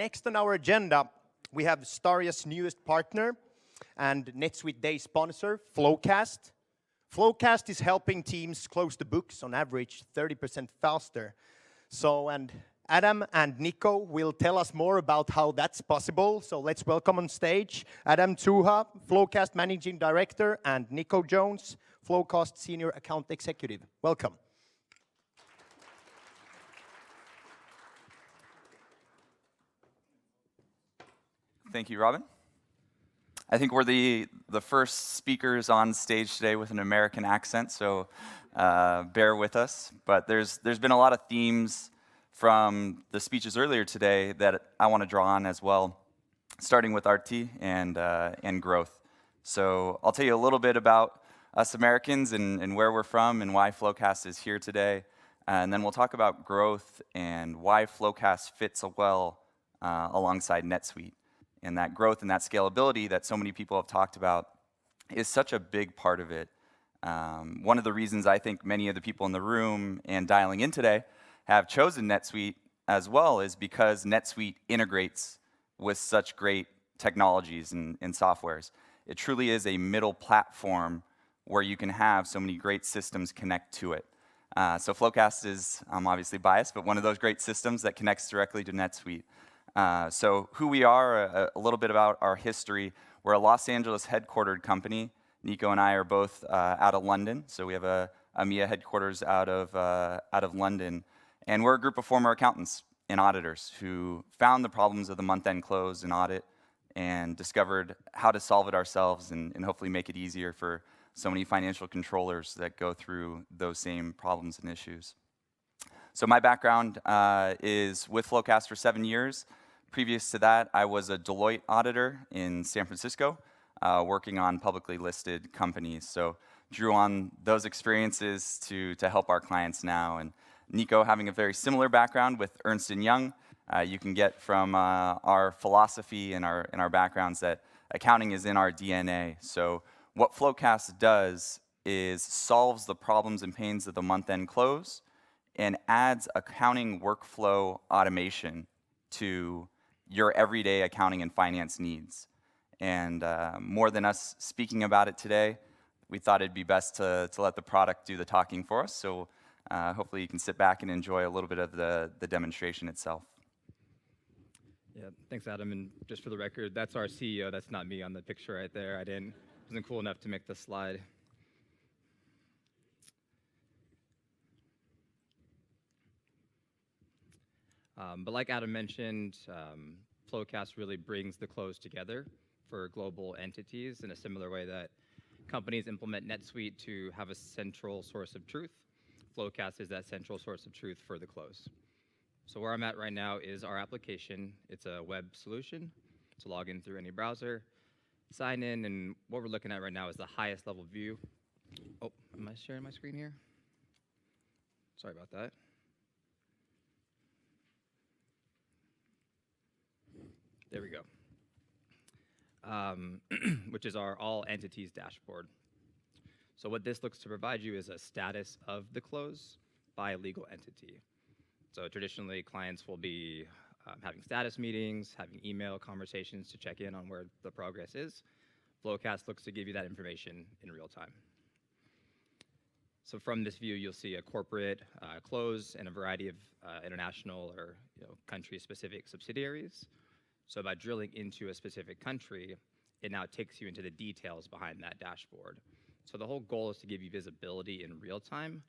next on our agenda, we have Staria's newest partner and NetSuite Day sponsor, FloQast. FloQast is helping teams close the books on average 30% faster. And Adam and Nikko will tell us more about how that's possible. So let's welcome on stage Adam Zoucha, FloQast Managing Director, and Nikko Jones, FloQast Senior Account Executive. Welcome. Thank you, Robin. I think we're the first speakers on stage today with an American accent, so bear with us. But there's been a lot of themes from the speeches earlier today that I want to draw on as well, starting with RT and growth. So I'll tell you a little bit about us Americans and where we're from and why FloQast is here today. And then we'll talk about growth and why FloQast fits well alongside NetSuite. And that growth and that scalability that so many people have talked about is such a big part of it. One of the reasons I think many of the people in the room and dialing in today have chosen NetSuite as well is because NetSuite integrates with such great technologies and softwares. It truly is a middle platform where you can have so many great systems connect to it. So FloQast is, I'm obviously biased, but one of those great systems that connects directly to NetSuite. So who we are, a little bit about our history. We're a Los Angeles headquartered company. Nikko and I are both out of London, so we have a EMEA headquarters out of London. And we're a group of former accountants and auditors who found the problems of the month-end close and audit and discovered how to solve it ourselves and hopefully make it easier for so many financial controllers that go through those same problems and issues. So my background is with FloQast for 7 years. Previous to that, I was a Deloitte auditor in San Francisco, working on publicly listed companies. So drew on those experiences to help our clients now. And Nikko having a very similar background with Ernst & Young. You can get from our philosophy and our backgrounds that accounting is in our DNA. So what FloQast does is solves the problems and pains of the month-end close and adds accounting workflow automation to your everyday accounting and finance needs. And more than us speaking about it today, we thought it'd be best to let the product do the talking for us. So hopefully you can sit back and enjoy a little bit of the demonstration itself. Yeah, thanks, Adam. And just for the record, that's our CEO. That's not me on the picture right there. Wasn't cool enough to make the slide. But like Adam mentioned, FloQast really brings the close together for global entities in a similar way that companies implement NetSuite to have a central source of truth. FloQast is that central source of truth for the close. So where I'm at right now is our application. It's a web solution to log in through any browser, sign in, and what we're looking at right now is the highest level view. Oh, am I sharing my screen here? Sorry about that. There we go. Which is our all entities dashboard. So what this looks to provide you is a status of the close by a legal entity. So traditionally, clients will be having status meetings, having email conversations to check in on where the progress is. FloQast looks to give you that information in real time. So from this view, you'll see a corporate close and a variety of international or country-specific subsidiaries. So by drilling into a specific country, it now takes you into the details behind that dashboard. So the whole goal is to give you visibility in real time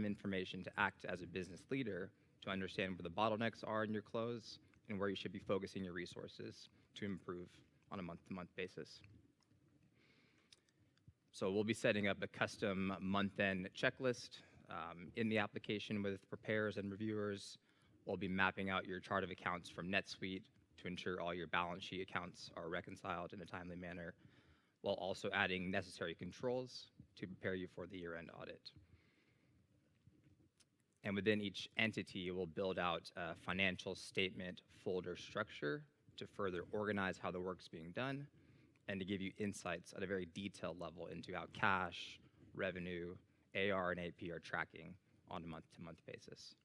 information to act as a business leader to understand where the bottlenecks are in your close and where you should be focusing your resources to improve on a month-to-month basis. So we'll be setting up a custom month-end checklist in the application with preparers and reviewers. We'll be mapping out your chart of accounts from NetSuite to ensure all your balance sheet accounts are reconciled in a timely manner, while also adding necessary controls to prepare you for the year-end audit. And within each entity, we'll build out a financial statement folder structure to further organize how the work's being done and to give you insights at a very detailed level into how cash, revenue, AR, and AP are tracking on a month-to-month basis.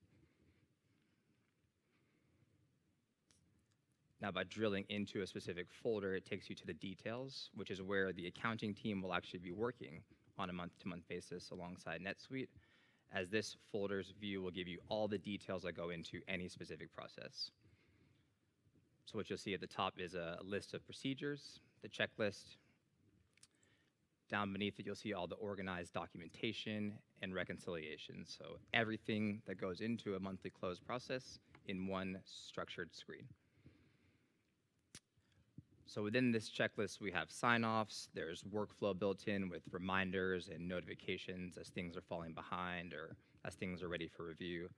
Now, by drilling into a specific folder, it takes you to the details, which is where the accounting team will actually be working on a month-to-month basis alongside NetSuite, as this folder's view will give you all the details that go into any specific process. So what you'll see at the top is a list of procedures, the checklist. Down beneath it, you'll see all the organized documentation and reconciliation. So everything that goes into a monthly close process in one structured screen. So within this checklist, we have sign-offs. There's workflow built in with reminders and notifications as things are falling behind or as things are ready for review.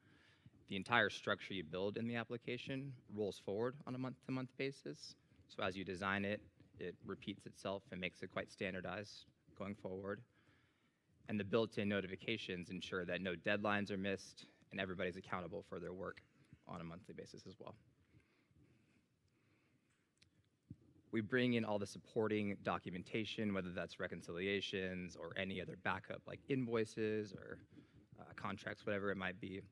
The entire structure you build in the application rolls forward on a month-to-month basis. So as you design it, it repeats itself and makes it quite standardized going forward. And the built-in notifications ensure that no deadlines are missed and everybody's accountable for their work on a monthly basis as well. We bring in all the supporting documentation, whether that's reconciliations or any other backup like invoices or contracts, whatever it might be,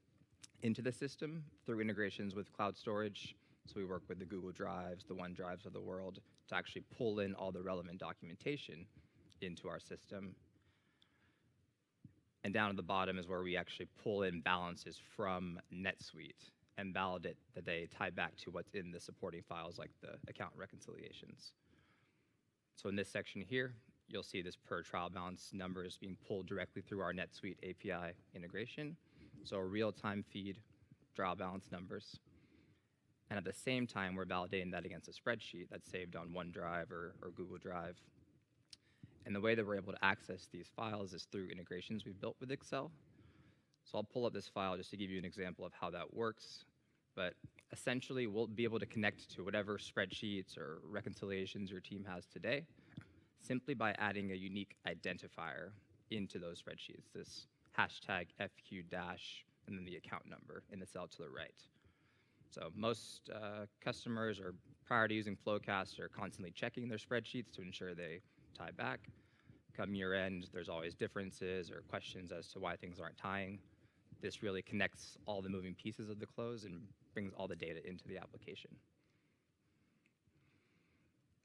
into the system through integrations with cloud storage. So we work with the Google Drives, the OneDrives of the world to actually pull in all the relevant documentation into our system. And down at the bottom is where we actually pull in balances from NetSuite and validate that they tie back to what's in the supporting files like the account reconciliations. So in this section here, you'll see this per trial balance numbers being pulled directly through our NetSuite API integration. So a real-time feed, trial balance numbers. And at the same time, we're validating that against a spreadsheet that's saved on OneDrive or Google Drive. And the way that we're able to access these files is through integrations we've built with Excel. So I'll pull up this file just to give you an example of how that works. But essentially, we'll be able to connect to whatever spreadsheets or reconciliations your team has today simply by adding a unique identifier into those spreadsheets, this hashtag FQ dash and then the account number in the cell to the right. So most customers are prior to using FloQast are constantly checking their spreadsheets to ensure they tie back. Come year end, there's always differences or questions as to why things aren't tying. This really connects all the moving pieces of the close and brings all the data into the application.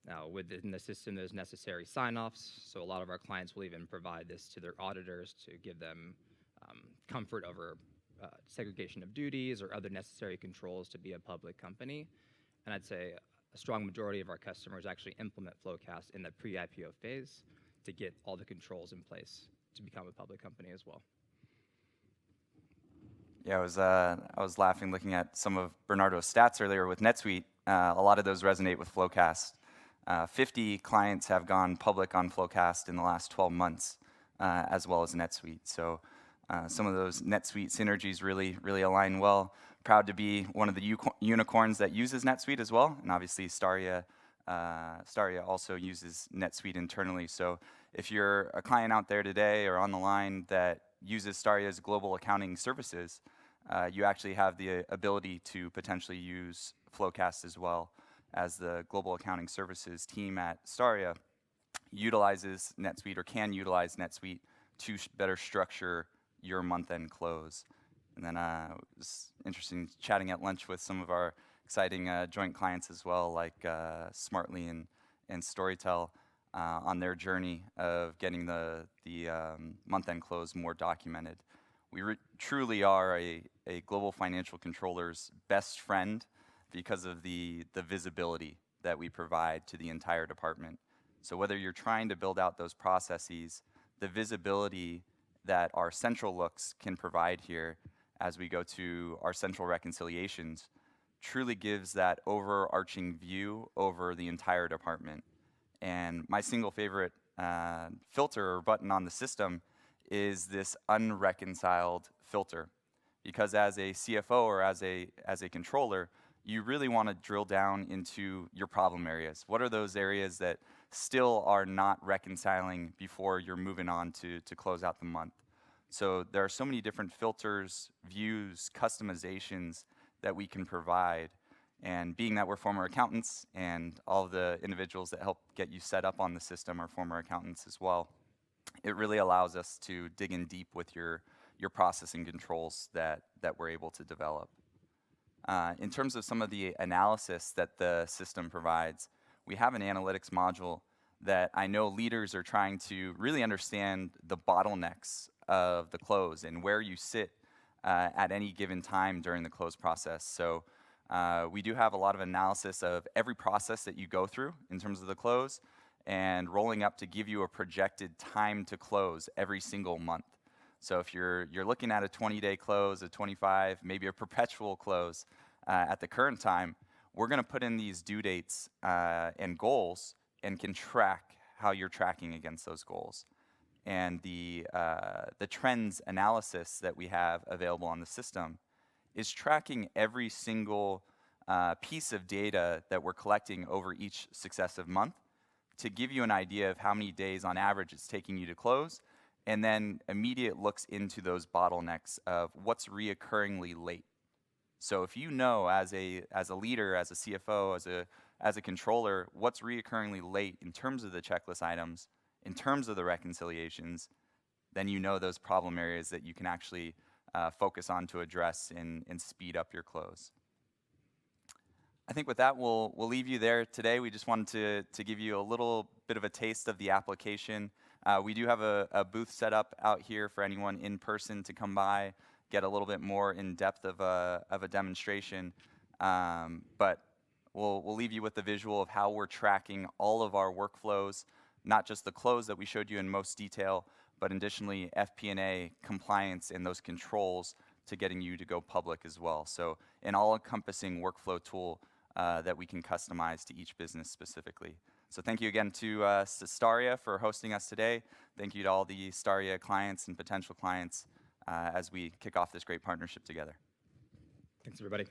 Now, within the system, there's necessary sign-offs. So a lot of our clients will even provide this to their auditors to give them comfort over segregation of duties or other necessary controls to be a public company. And I'd say a strong majority of our customers actually implement FloQast in the pre-IPO phase to get all the controls in place to become a public company as well. Yeah, I was laughing looking at some of Bernardo's stats earlier with NetSuite. A lot of those resonate with FloQast. 50 clients have gone public on FloQast in the last 12 months, as well as NetSuite. So some of those NetSuite synergies really align well. Proud to be one of the unicorns that uses NetSuite as well, and obviously Staria also uses NetSuite internally. So if you're a client out there today or on the line that uses Staria's global accounting services, you actually have the ability to potentially use FloQast as well, as the global accounting services team at Staria utilizes NetSuite or can utilize NetSuite to better structure your month-end close. And then it was interesting chatting at lunch with some of our exciting joint clients as well, like Smartly and Storytel, on their journey of getting the month-end close more documented. We truly are a global financial controller's best friend because of the visibility that we provide to the entire department. So whether you're trying to build out those processes, the visibility that our central looks can provide here as we go to our central reconciliations truly gives that overarching view over the entire department. And my single favorite filter or button on the system is this unreconciled filter. Because as a CFO or as a controller, you really want to drill down into your problem areas. What are those areas that still are not reconciling before you're moving on to close out the month? So there are so many different filters, views, customizations that we can provide. And being that we're former accountants and all of the individuals that help get you set up on the system are former accountants as well, it really allows us to dig in deep with your processing controls that we're able to develop. In terms of some of the analysis that the system provides, we have an analytics module that I know leaders are trying to really understand the bottlenecks of the close and where you sit at any given time during the close process. So we do have a lot of analysis of every process that you go through in terms of the close and rolling up to give you a projected time to close every single month. So if you're looking at a 20-day close, a 25, maybe a perpetual close at the current time, we're going to put in these due dates and goals and can track how you're tracking against those goals. And the trends analysis that we have available on the system is tracking every single piece of data that we're collecting over each successive month to give you an idea of how many days on average it's taking you to close, and then immediate looks into those bottlenecks of what's reoccurringly late. So if you know as a leader, as a CFO, as a controller, what's reoccurringly late in terms of the checklist items, in terms of the reconciliations, then you know those problem areas that you can actually focus on to address and speed up your close. I think with that, we'll leave you there today. We just wanted to give you a little bit of a taste of the application. We do have a booth set up out here for anyone in person to come by, get a little bit more in depth of a demonstration. But we'll leave you with the visual of how we're tracking all of our workflows, not just the close that we showed you in most detail, but additionally FP&A, compliance, and those controls to getting you to go public as well. So an all-encompassing workflow tool that we can customize to each business specifically. So thank you again to Staria for hosting us today. Thank you to all the Staria clients and potential clients as we kick off this great partnership together. Thanks, everybody.